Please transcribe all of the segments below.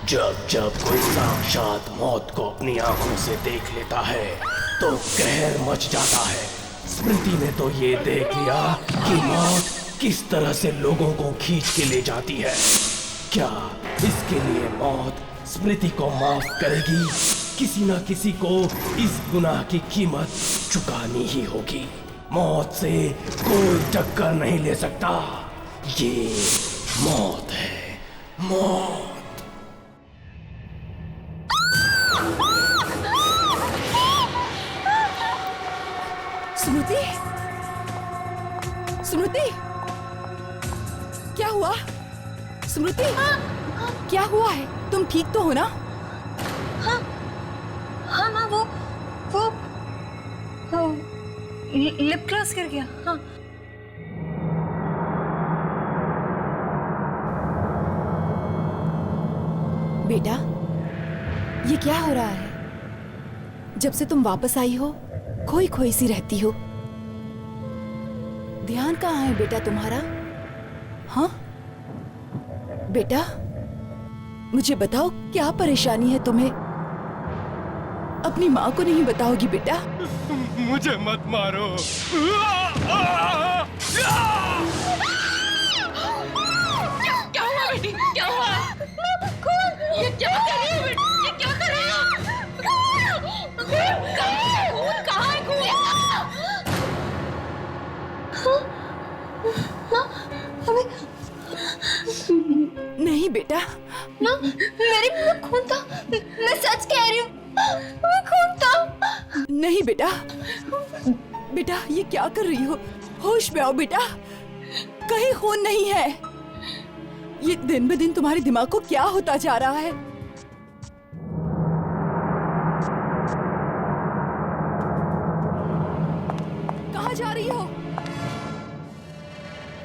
जब जब कोई साक्षात मौत को अपनी आंखों से देख लेता है तो कहर मच जाता है। स्मृति ने तो ये देख लिया कि मौत किस तरह से लोगों को खींच के ले जाती है। क्या इसके लिए मौत स्मृति को माफ करेगी? किसी ना किसी को इस गुनाह की कीमत चुकानी ही होगी। मौत से कोई टक्कर नहीं ले सकता। ये मौत है, मौत। स्मृति, स्मृति, क्या हुआ? स्मृति, क्या हुआ है? तुम ठीक तो हो ना? हाँ, हाँ माँ, वो लिप ग्लॉस गिर गया। हाँ। बेटा, ये क्या हो रहा है? जब से तुम वापस आई हो, खोई खोई सी रहती हो। ध्यान कहाँ है बेटा तुम्हारा? हाँ बेटा, मुझे बताओ क्या परेशानी है तुम्हें? अपनी माँ को नहीं बताओगी बेटा? मुझे मत मारो। क्या हुआ बेटी? क्या हुआ? ये क्या कर रही हो बेटी? ये क्या कर रही हो? कहाँ है खून? नहीं बेटा, ना, मेरी मुंह में खून था। मैं सच कह रही हूँ, मैं खून था। नहीं बेटा, बेटा ये क्या कर रही हो? होश में आओ बेटा, कहीं खून नहीं है। ये दिन ब दिन तुम्हारे दिमाग को क्या होता जा रहा है? कहाँ जा रही हो?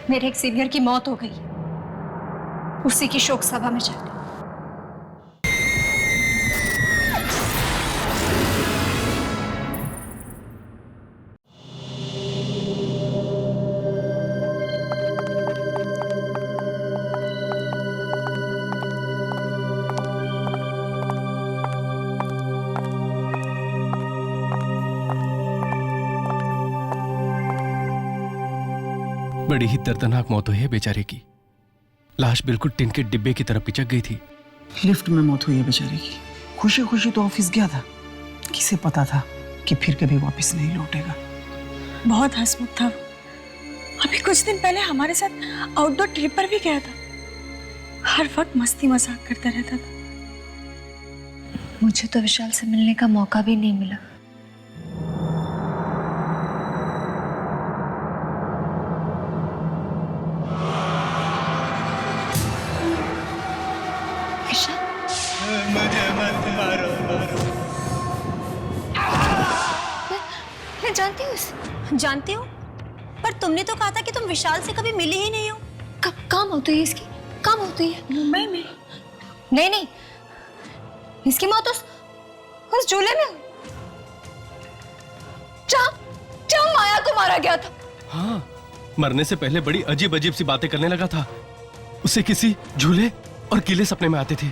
मेरे एक सीनियर की मौत हो गई, उसी की शोक सभा में जा रही। बड़ी ही दर्दनाक मौत हुई है बेचारे की। लाश बिल्कुल टिन के डिब्बे की तरह पिचक गई थी। लिफ्ट में मौत हुई है बेचारे की। खुशी खुशी तो ऑफिस गया था, किसे पता था कि फिर कभी वापस नहीं लौटेगा। बहुत हंसमुख था वो। अभी कुछ दिन पहले हमारे साथ आउटडोर ट्रिप पर भी गया था। हर वक्त मस्ती मजाक करता रहता था। मुझे तो विशाल से मिलने का मौका भी नहीं मिला। मुझे मत मारो। मैं जानती हूँ, जानती हूँ, पर तुमने तो कहा था कि तुम विशाल से कभी मिली ही नहीं हो। कब काम होती है इसकी? काम होती है मुंबई में। नहीं नहीं, इसकी मौत उस झूले में जहाँ माया को मारा गया था। हाँ, मरने से पहले बड़ी अजीब अजीब सी बातें करने लगा था। उसे किसी झूले और किले सपने में आते थे।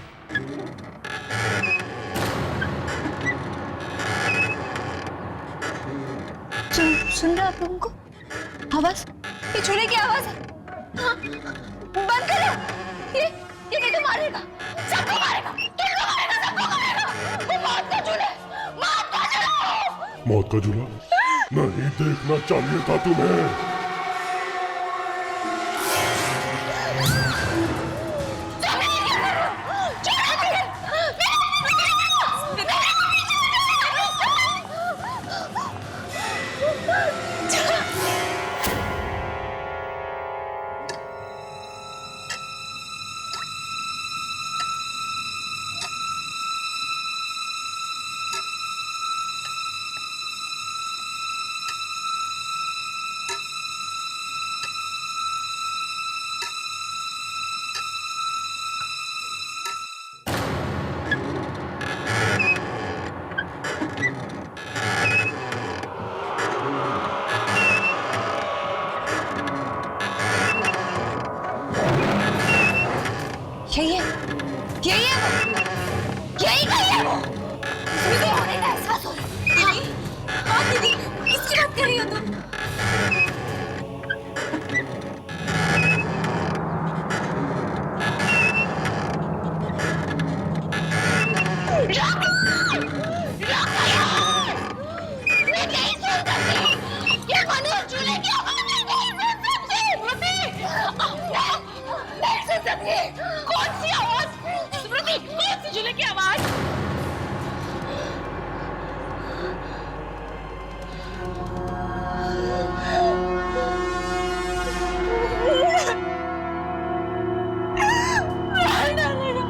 सुन रहे आप लोगों को आवाज? ये झूले की आवाज है। हाँ, बंद करो। ये नहीं तो मारेगा, सबको मारेगा, तुमको मारेगा, सबको मारेगा। वो मौत का झूला, मौत का झूला। मौत का झूला नहीं देखना चाहिए था तुम्हें। यही कही है वो। मुझे होने का एहसास हो रहा है। हाँ दीदी, किसकी बात कर रही हो तुम? कौन सी आवाज? स्मृति, कौन सी झूले की आवाज? मार डालेगा।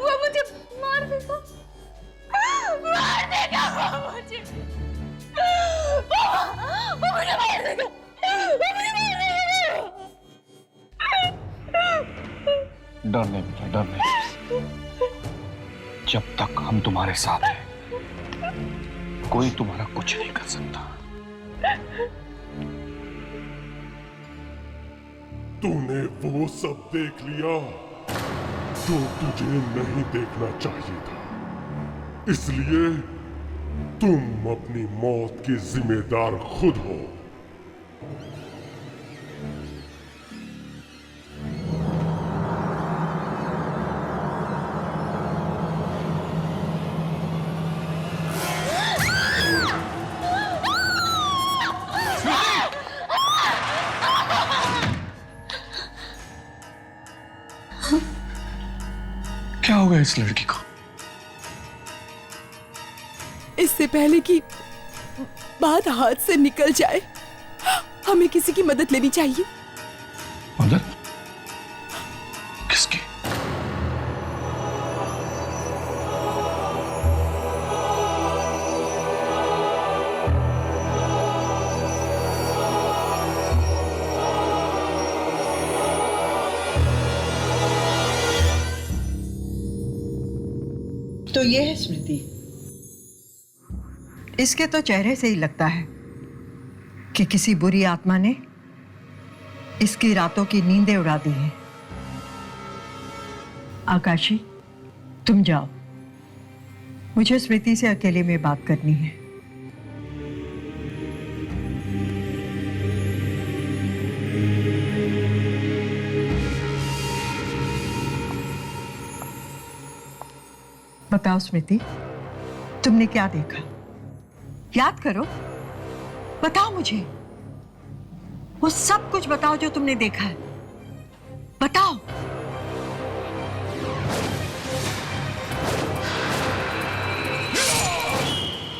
वो मुझे मार देगा। मार देगा वो मुझे। वो मुझे मार देगा। वो मुझे मार देगा। डर नहीं बेटा, डर नहीं। जब तक हम तुम्हारे साथ हैं, कोई तुम्हारा कुछ नहीं कर सकता। तूने वो सब देख लिया जो तुझे नहीं देखना चाहिए था। इसलिए तुम अपनी मौत की जिम्मेदार खुद हो। क्या होगा इस लड़की को? इससे पहले कि बात हाथ से निकल जाए, हमें किसी की मदद लेनी चाहिए। मदद? किसकी? तो ये है स्मृति। इसके तो चेहरे से ही लगता है कि किसी बुरी आत्मा ने इसकी रातों की नींदें उड़ा दी हैं। आकाशी, तुम जाओ, मुझे स्मृति से अकेले में बात करनी है। बताओ स्मृति, तुमने क्या देखा? याद करो, बताओ मुझे, वो सब कुछ बताओ जो तुमने देखा है। बताओ।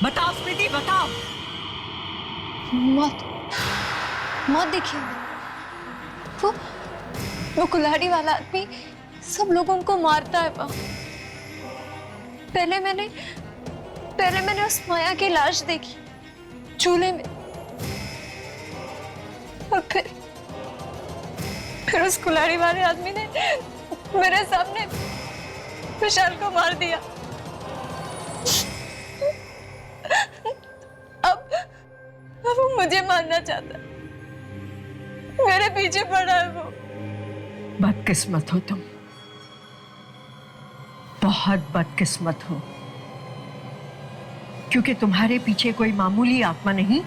बताओ स्मृति, बताओ। मौत, मौत देखिए। वो कुल्हाड़ी वाला आदमी सब लोगों को मारता है। पहले मैंने उस माया की लाश देखी चूल्हे में, और फिर उस कुल्हाड़ी वाले आदमी ने मेरे सामने विशाल को मार दिया। अब वो मुझे मारना चाहता है, मेरे पीछे पड़ा है वो। बदकिस्मत हो तुम, बहुत बदकिस्मत हो, क्योंकि तुम्हारे पीछे कोई मामूली आत्मा नहीं,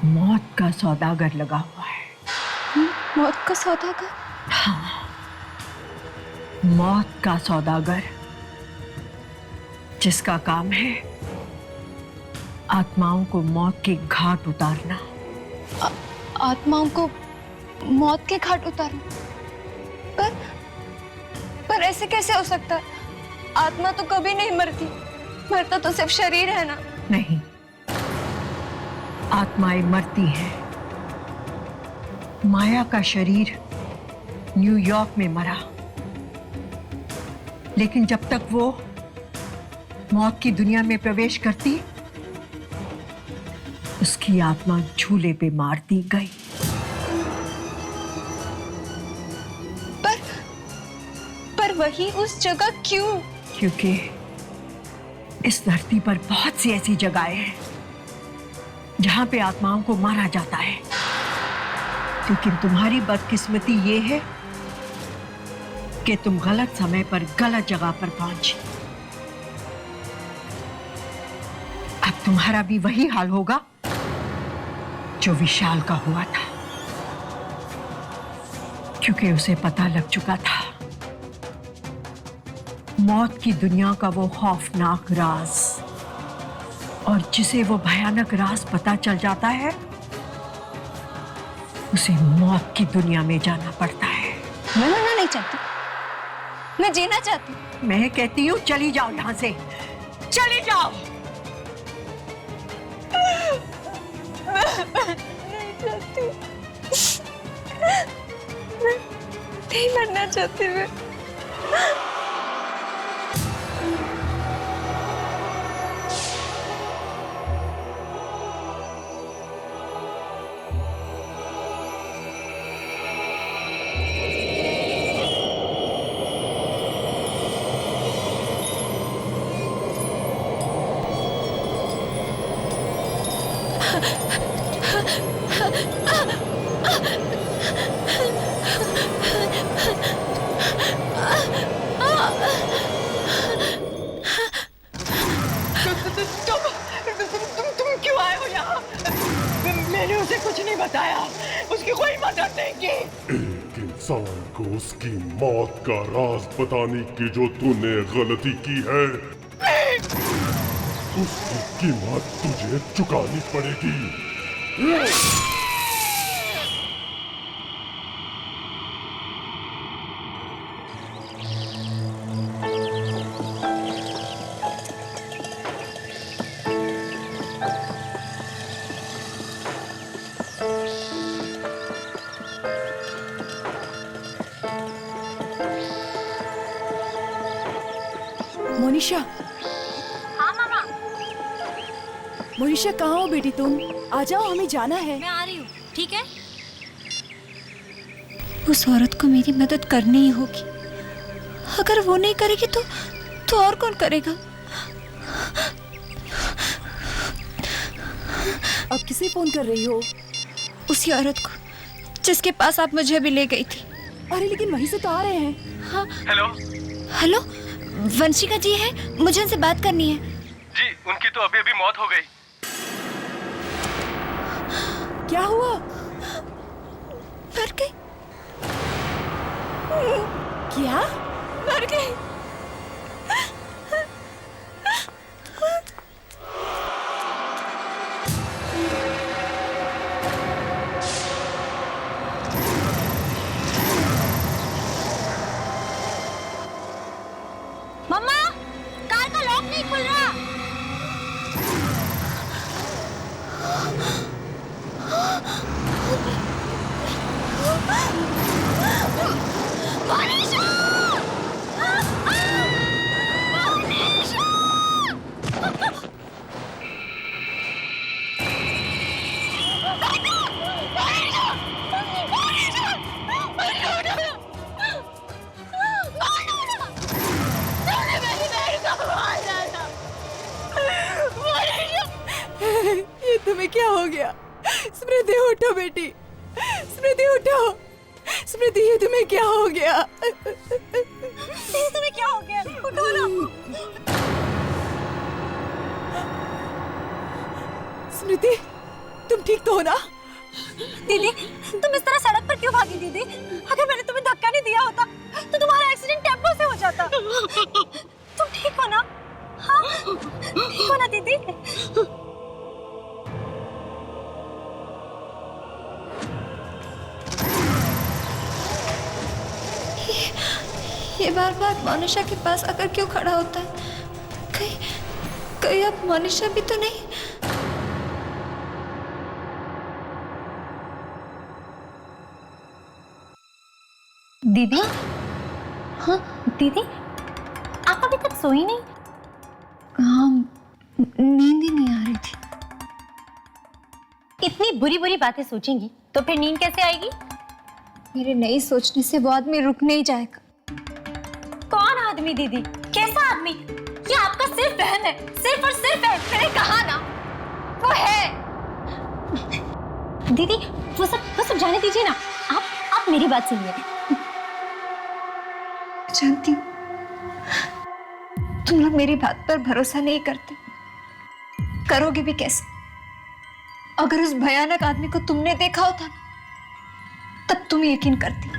मौत का सौदागर लगा हुआ है। मौत का सौदागर? हाँ, मौत का सौदागर, जिसका काम है आत्माओं को मौत के घाट उतारना। आत्माओं को मौत के घाट उतारना? पर ऐसे कैसे हो सकता है? आत्मा तो कभी नहीं मरती, मरता तो सिर्फ शरीर है ना। नहीं, आत्माएं मरती हैं। माया का शरीर न्यूयॉर्क में मरा, लेकिन जब तक वो मौत की दुनिया में प्रवेश करती, उसकी आत्मा झूले पे मार दी गई। पर वही उस जगह क्यों? क्योंकि इस धरती पर बहुत सी ऐसी जगहें हैं जहां पे आत्माओं को मारा जाता है, लेकिन तुम्हारी बदकिस्मती ये है कि तुम गलत समय पर गलत जगह पर पहुंची। अब तुम्हारा भी वही हाल होगा जो विशाल का हुआ था, क्योंकि उसे पता लग चुका था मौत की दुनिया का वो खौफनाक राज, और जिसे वो भयानक राज पता चल जाता है उसे मौत की दुनिया में जाना पड़ता है। मैं मरना नहीं चाहती, मैं जीना चाहती हूँ। मैं कहती हूँ चली जाओ यहां से, चली जाओ। नहीं चाहती, मैं नहीं मरना चाहती। मैं तुम क्यों आए हो यहाँ? मैंने उसे कुछ नहीं बताया, उसकी कोई मदद नहीं की। एक इंसान को उसकी मौत का राज बताने की जो तूने गलती की है, उसकी कीमत तुझे चुकानी पड़ेगी। मोनिशा, हाँ मामा, मोनिशा कहाँ हो बेटी तुम? आ जाओ, हमें जाना है। मैं आ रही हूँ, ठीक है? उस औरत को मेरी मदद करनी ही होगी। अगर वो नहीं करेगी तो और कौन करेगा? अब किसे फोन कर रही हो? उसी औरत को जिसके पास आप मुझे अभी ले गई थी। अरे लेकिन वहीं से तो आ रहे हैं। हाँ। हेलो हेलो, वंशिका जी है, मुझे उनसे बात करनी है। जी, उनकी तो अभी अभी मौत हो गई। क्या हुआ? मर गई। क्या? मर गई। मम्मा, कार का लॉक नहीं खुल रहा। मनीषा! मनीषा! ये तुम्हें क्या हो गया? स्मृति उठो बेटी, स्मृति उठो। स्मृति, ये तुम्हें क्या हो गया? तुम्हें क्या हो गया? उठो ना। स्मृति, तुम ठीक तो हो ना? दीदी, तुम इस तरह सड़क पर क्यों भागी दीदी? अगर मैंने तुम्हें धक्का नहीं दिया होता तो तुम्हारा एक्सीडेंट टेम्पो से हो जाता। तुम ठीक हो ना? हाँ, ठीक हो ना दीदी? ये बार बार मोनिशा के पास आकर क्यों खड़ा होता है? कहीं अब मोनिशा भी तो नहीं? दीदी? हाँ दीदी, आप अभी तक सोई नहीं? हाँ, नींद ही नहीं आ रही थी। इतनी बुरी बुरी बातें सोचेंगी तो फिर नींद कैसे आएगी? मेरे नहीं सोचने से वो आदमी रुक नहीं जाएगा। कौन आदमी दीदी? कैसा आदमी? ये आपका सिर्फ बहन है, सिर्फ और सिर्फ है। मैंने कहा ना, वो है। दीदी, वो सब जाने दीजिए ना। आप मेरी बात सुनिए। जानती हूँ तुम लोग मेरी बात पर भरोसा नहीं करते, करोगे भी कैसे? अगर उस भयानक आदमी को तुमने देखा होता ना, तब तुम यकीन करती।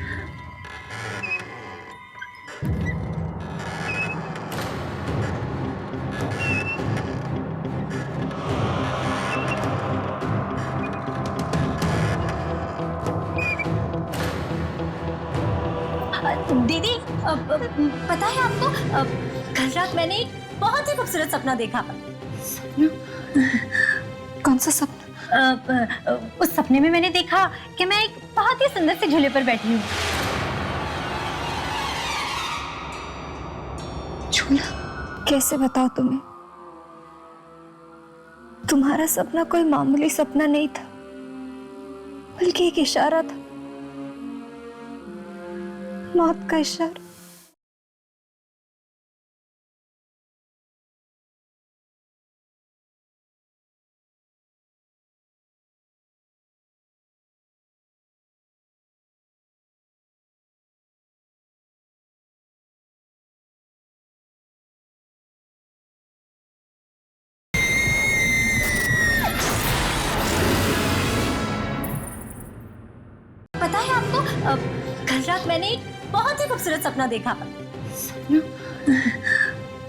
दीदी पता है आपको, कल रात मैंने एक बहुत ही खूबसूरत सपना देखा। कौन सा सपना? उस सपने में मैंने देखा कि मैं एक बहुत ही सुंदर से झूले पर बैठी हूँ। झूला? कैसे बताओ तुम्हें? तुम्हारा सपना कोई मामूली सपना नहीं था, बल्कि एक इशारा था, मौत का इशारा। पता है आपको, कल रात मैंने एक बहुत ही खूबसूरत सपना देखा।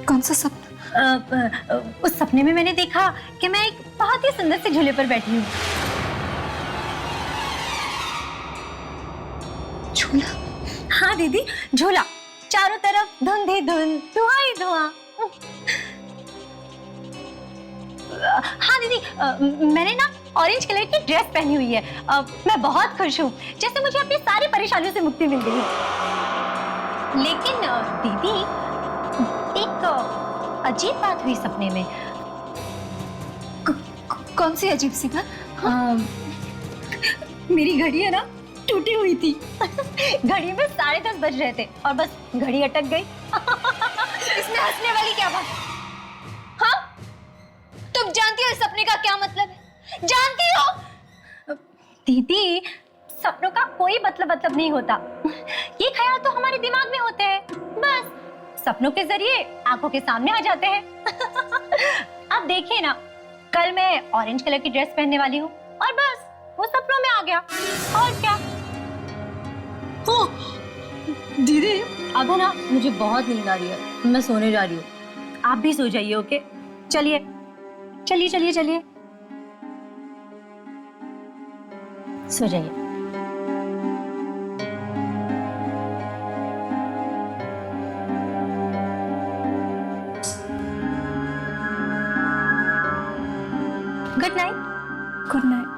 कौन सा सपना? उस सपने में मैंने देखा कि मैं एक बहुत ही सुंदर से झूले पर बैठी हूँ। झूला? हाँ दीदी, झूला। चारों तरफ धुंध ही धुंध, धुआं ही धुआं। हाँ दीदी, मैंने ना ऑरेंज कलर की ड्रेस पहनी हुई है। मैं बहुत खुश हूँ, जैसे मुझे अपनी सारी परेशानियों से मुक्ति मिल गई है। लेकिन दीदी, एक अजीब बात हुई सपने में। कौन सी अजीब सी बात? मेरी घड़ी है ना, टूटी हुई थी। घड़ी में 10:30 बज रहे थे और बस घड़ी अटक गई। इसमें हंसने वाली क्या बात? हाँ, तुम जानती हो इस सपने का क्या मतलब है? जानती हो? दीदी, सपनों का कोई मतलब नहीं होता। ये ख्याल तो हमारे दिमाग में होते हैं, बस सपनों के जरिए आंखों के सामने आ जाते हैं। अब देखिए ना, कल मैं ऑरेंज कलर की ड्रेस पहनने वाली हूँ और बस वो सपनों में आ गया। और क्या? दीदी, अब है ना, मुझे बहुत नींद आ रही है, मैं सोने जा रही हूँ। आप भी सो जाइए, ओके? चलिए चलिए चलिए चलिए, सो जाइए। Good night. Good night.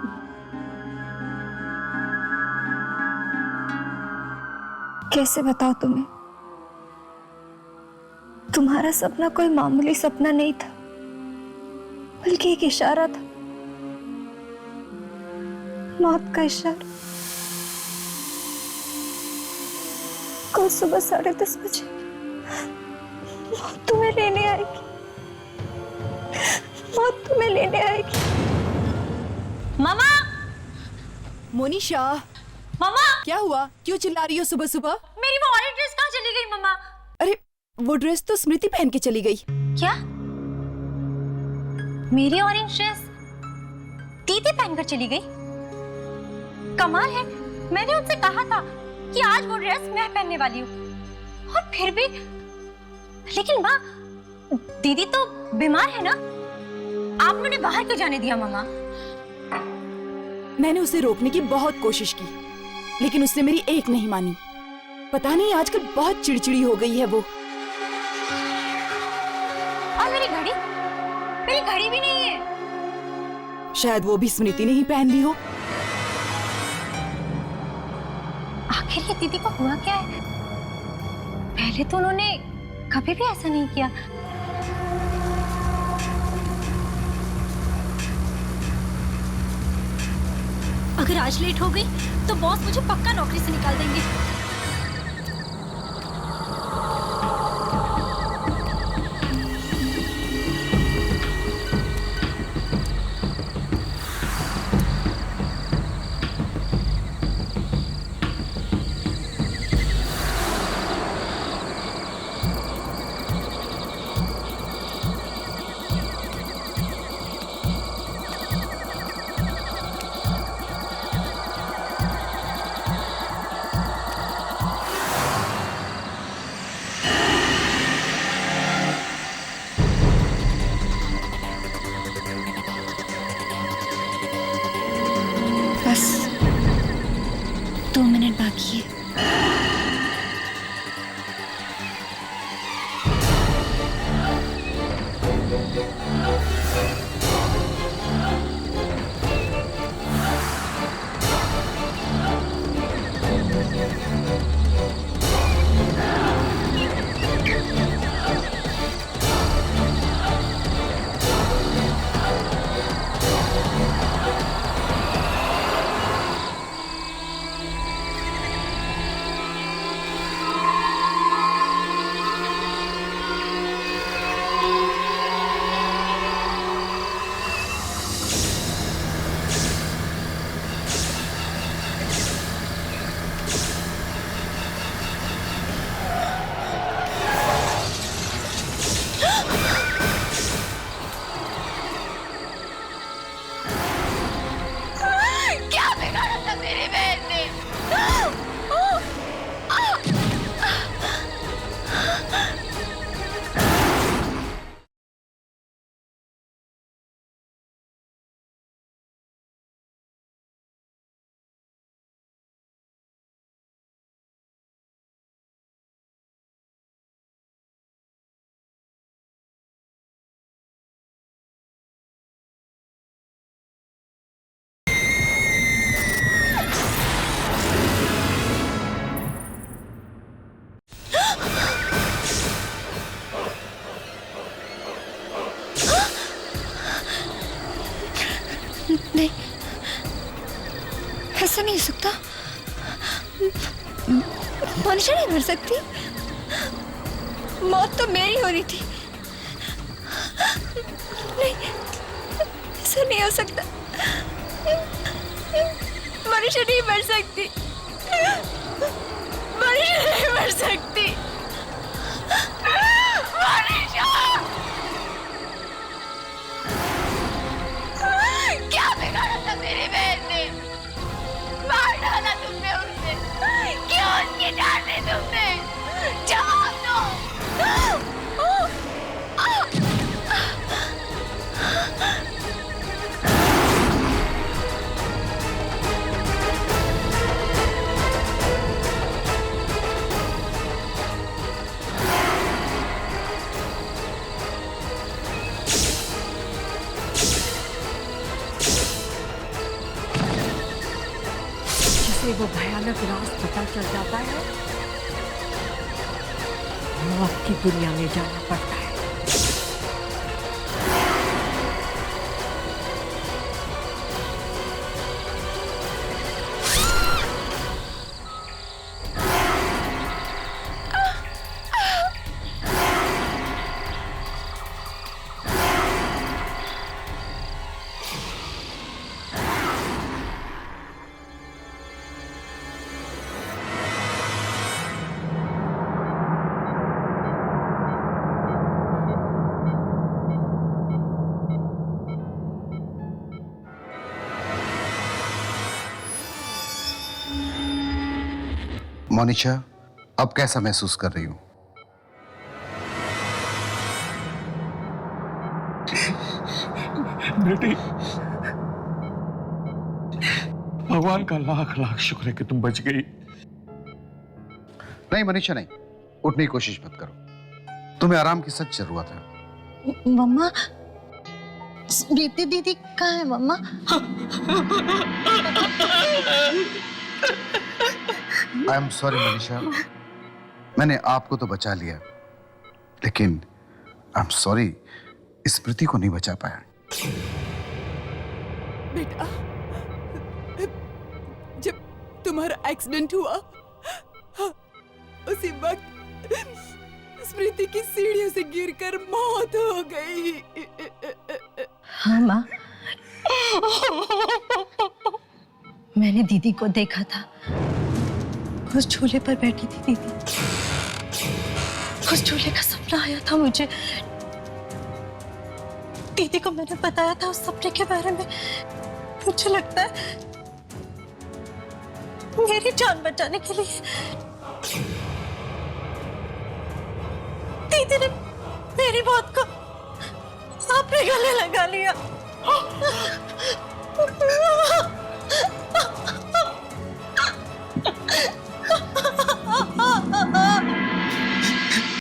कैसे बताओ तुम्हें? तुम्हारा सपना कोई मामूली सपना नहीं था, बल्कि एक इशारा था, मौत का इशारा। कल सुबह 10:30 बजे मौत तुम्हें लेने आएगी। मौत तुम्हें लेने आएगी। मामा! मोनिशा, मामा! क्या हुआ? क्यों चिल्ला रही हो सुबह सुबह? मेरी वो ऑरेंज ड्रेस कहाँ चली गई मामा? अरे, वो ड्रेस तो स्मृति पहन के चली गई। क्या? मेरी ऑरेंज ड्रेस दीदी पहनकर चली गई? कमाल है, मैंने उनसे कहा था कि आज वो ड्रेस मैं पहनने वाली हूँ, और फिर भी। लेकिन माँ, दीदी तो बीमार है ना, आपने उन्हें बाहर क्यों जाने दिया मामा? मैंने उसे रोकने की बहुत कोशिश की, लेकिन उसने मेरी एक नहीं मानी। पता नहीं आजकल बहुत चिड़चिड़ी हो गई है वो। और मेरी घड़ी भी नहीं है। शायद वो भी स्मृति ने ही पहन ली हो। आखिर ये दीदी को हुआ क्या है? पहले तो उन्होंने कभी भी ऐसा नहीं किया। अगर आज लेट हो गई तो बॉस मुझे पक्का नौकरी से निकाल देंगे। क्या बिगाड़ा था मेरी बहन ने? नहीं, ऐसा नहीं हो सकता। मनीषा नहीं मर सकती। मौत तो मेरी हो रही थी। नहीं, ऐसा नहीं हो सकता। मनीषा नहीं मर सकती। मनीषा नहीं मर सकती। मनीषा! क्या बिगाड़ा था मेरी बहन ने? मार डाला तुमने उसे। क्यों उसकी जान ली तुमने? जवाब दो। जिसे वो भयानक राज पता चल जाता है, मौत की दुनिया में जाना पड़ता है। मोनिशा, अब कैसा महसूस कर रही हूं? बेटी, भगवान का लाख लाख शुक्र है कि तुम बच गई। नहीं मोनिशा, नहीं, उठने की कोशिश मत करो। तुम्हें आराम की सख्त जरूरत है। मम्मा, स्मृति दीदी कहाँ है मम्मा? आई एम सॉरी मोनिशा, मैंने आपको तो बचा लिया, लेकिन आई एम सॉरी, स्मृति को नहीं बचा पाया। बेटा, जब तुम्हारा एक्सीडेंट हुआ, उसी वक्त स्मृति की सीढ़ियों से गिरकर मौत हो गई। हाँ माँ, मैंने दीदी को देखा था। उस झूले पर बैठी थी दीदी। उस झूले का सपना आया था मुझे। दीदी को मैंने बताया था उस सपने के बारे में। मुझे लगता है मेरी जान बचाने के लिए दीदी ने मेरी मौत को अपने गले लगा लिया।